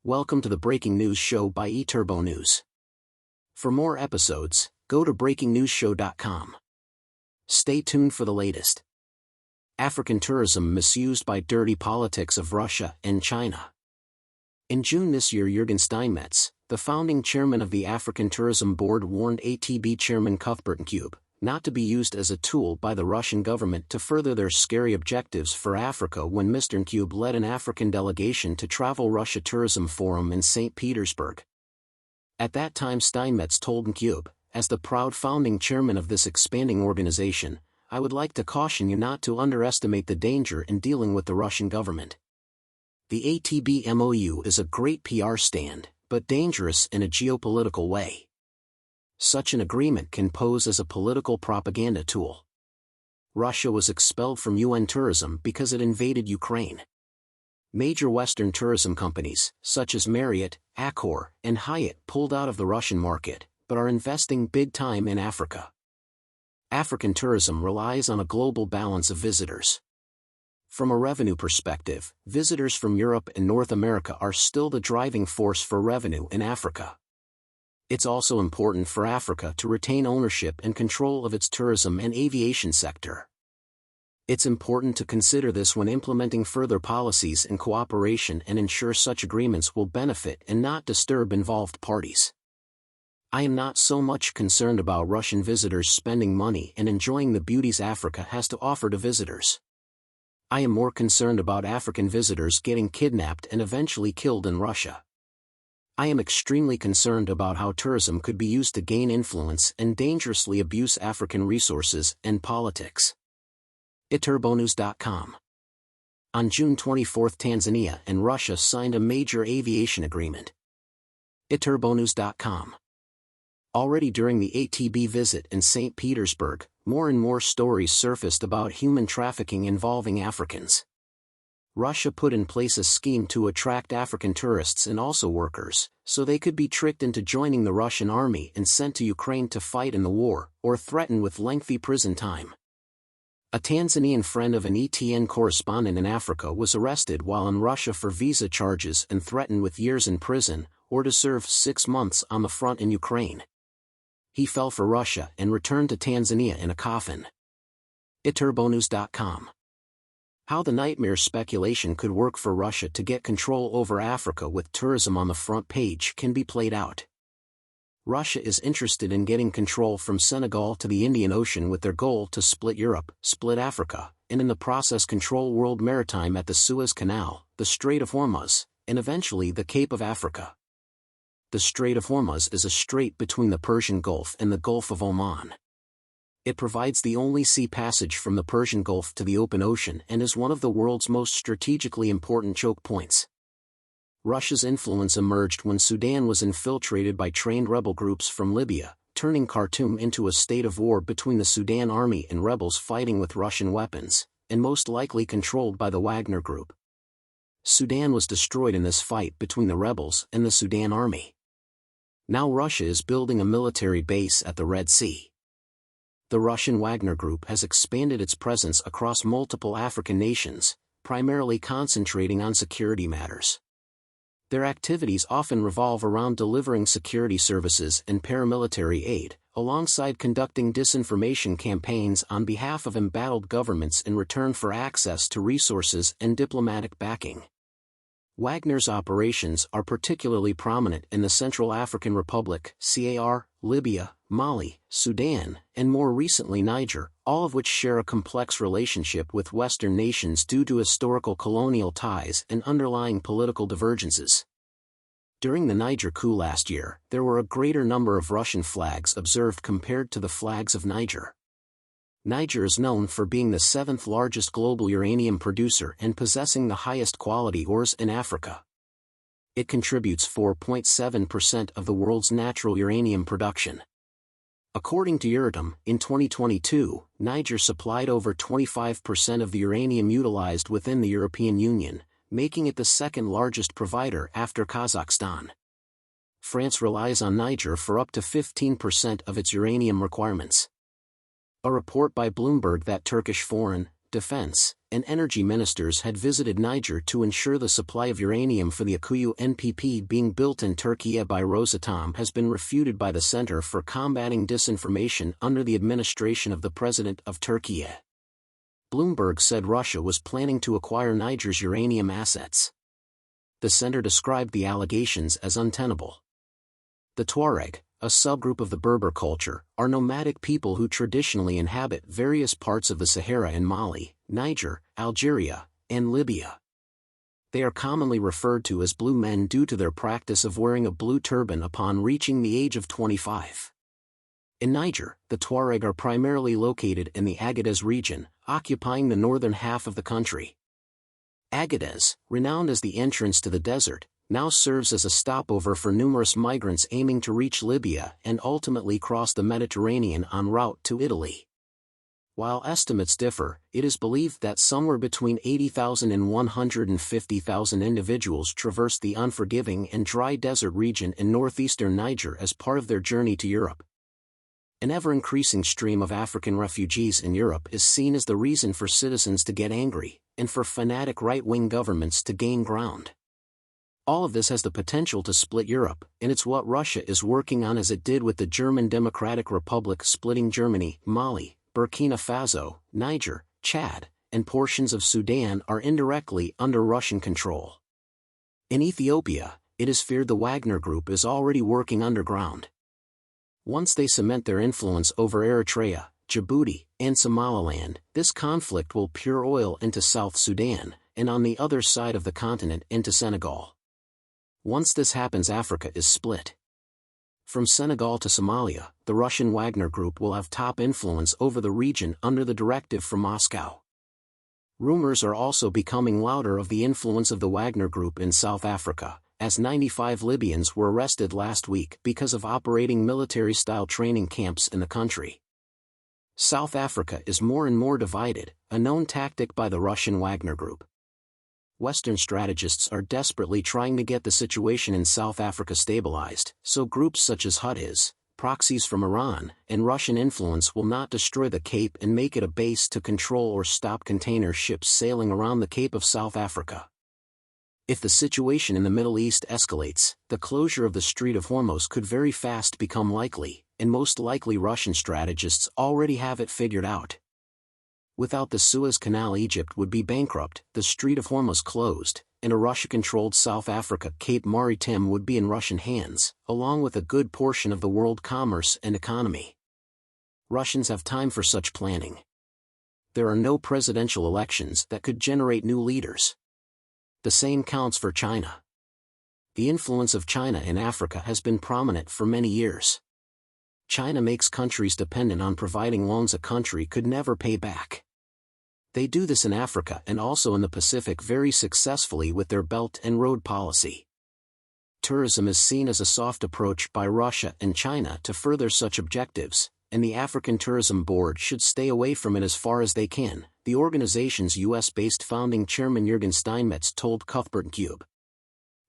Welcome to the Breaking News Show by eTurbo News. For more episodes, go to breakingnewsshow.com. Stay tuned for the latest. African tourism misused by dirty politics of Russia and China. In June this year, Juergen Steinmetz, the founding chairman of the African Tourism Board, warned ATB chairman Cuthbert Ncube not to be used as a tool by the Russian government to further their scary objectives for Africa when Mr. Ncube led an African delegation to Travel Russia Tourism Forum in St. Petersburg. At that time, Steinmetz told Ncube, as the proud founding chairman of this expanding organization, "I would like to caution you not to underestimate the danger in dealing with the Russian government. The ATB MOU is a great PR stand, but dangerous in a geopolitical way. Such an agreement can pose as a political propaganda tool. Russia was expelled from UN tourism because it invaded Ukraine. Major Western tourism companies, such as Marriott, Accor, and Hyatt, pulled out of the Russian market, but are investing big time in Africa. African tourism relies on a global balance of visitors. From a revenue perspective, visitors from Europe and North America are still the driving force for revenue in Africa. It's also important for Africa to retain ownership and control of its tourism and aviation sector. It's important to consider this when implementing further policies and cooperation and ensure such agreements will benefit and not disturb involved parties. I am not so much concerned about Russian visitors spending money and enjoying the beauties Africa has to offer to visitors. I am more concerned about African visitors getting kidnapped and eventually killed in Russia. I am extremely concerned about how tourism could be used to gain influence and dangerously abuse African resources and politics." eTurboNews.com. On June 24, Tanzania and Russia signed a major aviation agreement. eTurboNews.com. Already during the ATB visit in St. Petersburg, more and more stories surfaced about human trafficking involving Africans. Russia put in place a scheme to attract African tourists and also workers, so they could be tricked into joining the Russian army and sent to Ukraine to fight in the war, or threatened with lengthy prison time. A Tanzanian friend of an ETN correspondent in Africa was arrested while in Russia for visa charges and threatened with years in prison, or to serve 6 months on the front in Ukraine. He fell for Russia and returned to Tanzania in a coffin. eTurboNews.com. How the nightmare speculation could work for Russia to get control over Africa with tourism on the front page can be played out. Russia is interested in getting control from Senegal to the Indian Ocean with their goal to split Europe, split Africa, and in the process control world maritime at the Suez Canal, the Strait of Hormuz, and eventually the Cape of Africa. The Strait of Hormuz is a strait between the Persian Gulf and the Gulf of Oman. It provides the only sea passage from the Persian Gulf to the open ocean and is one of the world's most strategically important choke points. Russia's influence emerged when Sudan was infiltrated by trained rebel groups from Libya, turning Khartoum into a state of war between the Sudan army and rebels fighting with Russian weapons, and most likely controlled by the Wagner Group. Sudan was destroyed in this fight between the rebels and the Sudan army. Now Russia is building a military base at the Red Sea. The Russian Wagner Group has expanded its presence across multiple African nations, primarily concentrating on security matters. Their activities often revolve around delivering security services and paramilitary aid, alongside conducting disinformation campaigns on behalf of embattled governments in return for access to resources and diplomatic backing. Wagner's operations are particularly prominent in the Central African Republic, CAR, Libya, Mali, Sudan, and more recently Niger, all of which share a complex relationship with Western nations due to historical colonial ties and underlying political divergences. During the Niger coup last year, there were a greater number of Russian flags observed compared to the flags of Niger. Niger is known for being the 7th largest global uranium producer and possessing the highest quality ores in Africa. It contributes 4.7% of the world's natural uranium production. According to Euratom, in 2022, Niger supplied over 25% of the uranium utilized within the European Union, making it the second largest provider after Kazakhstan. France relies on Niger for up to 15% of its uranium requirements. A report by Bloomberg that Turkish foreign, defense, and energy ministers had visited Niger to ensure the supply of uranium for the Akuyu NPP being built in Turkey by Rosatom has been refuted by the Center for Combating Disinformation under the administration of the President of Turkey. Bloomberg said Russia was planning to acquire Niger's uranium assets. The center described the allegations as untenable. The Tuareg, a subgroup of the Berber culture, are nomadic people who traditionally inhabit various parts of the Sahara in Mali, Niger, Algeria, and Libya. They are commonly referred to as blue men due to their practice of wearing a blue turban upon reaching the age of 25. In Niger, the Tuareg are primarily located in the Agadez region, occupying the northern half of the country. Agadez, renowned as the entrance to the desert, now serves as a stopover for numerous migrants aiming to reach Libya and ultimately cross the Mediterranean en route to Italy. While estimates differ, it is believed that somewhere between 80,000 and 150,000 individuals traverse the unforgiving and dry desert region in northeastern Niger as part of their journey to Europe. An ever-increasing stream of African refugees in Europe is seen as the reason for citizens to get angry, and for fanatic right-wing governments to gain ground. All of this has the potential to split Europe, and it's what Russia is working on, as it did with the German Democratic Republic splitting Germany. Mali, Burkina Faso, Niger, Chad, and portions of Sudan are indirectly under Russian control. In Ethiopia, it is feared the Wagner Group is already working underground. Once they cement their influence over Eritrea, Djibouti, and Somaliland, this conflict will pour oil into South Sudan, and on the other side of the continent into Senegal. Once this happens, Africa is split. From Senegal to Somalia, the Russian Wagner Group will have top influence over the region under the directive from Moscow. Rumors are also becoming louder of the influence of the Wagner Group in South Africa, as 95 Libyans were arrested last week because of operating military-style training camps in the country. South Africa is more and more divided, a known tactic by the Russian Wagner Group. Western strategists are desperately trying to get the situation in South Africa stabilized, so groups such as Houthis, proxies from Iran, and Russian influence will not destroy the Cape and make it a base to control or stop container ships sailing around the Cape of South Africa. If the situation in the Middle East escalates, the closure of the Strait of Hormuz could very fast become likely, and most likely Russian strategists already have it figured out. Without the Suez Canal, Egypt would be bankrupt, the Strait of Hormuz closed, and a Russia-controlled South Africa Cape Maritime would be in Russian hands, along with a good portion of the world commerce and economy. Russians have time for such planning. There are no presidential elections that could generate new leaders. The same counts for China. The influence of China in Africa has been prominent for many years. China makes countries dependent on providing loans a country could never pay back. They do this in Africa and also in the Pacific very successfully with their Belt and Road policy. Tourism is seen as a soft approach by Russia and China to further such objectives, and the African Tourism Board should stay away from it as far as they can, the organization's US-based founding chairman Juergen Steinmetz told Cuthbert Ncube.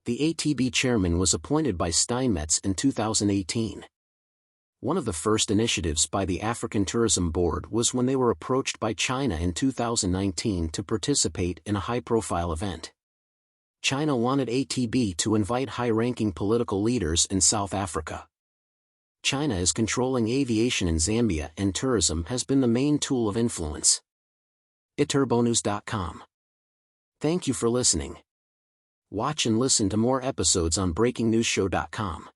The ATB chairman was appointed by Steinmetz in 2018. One of the first initiatives by the African Tourism Board was when they were approached by China in 2019 to participate in a high-profile event. China wanted ATB to invite high-ranking political leaders in South Africa. China is controlling aviation in Zambia, and tourism has been the main tool of influence. iturbonews.com. Thank you for listening. Watch and listen to more episodes on breakingnewsshow.com.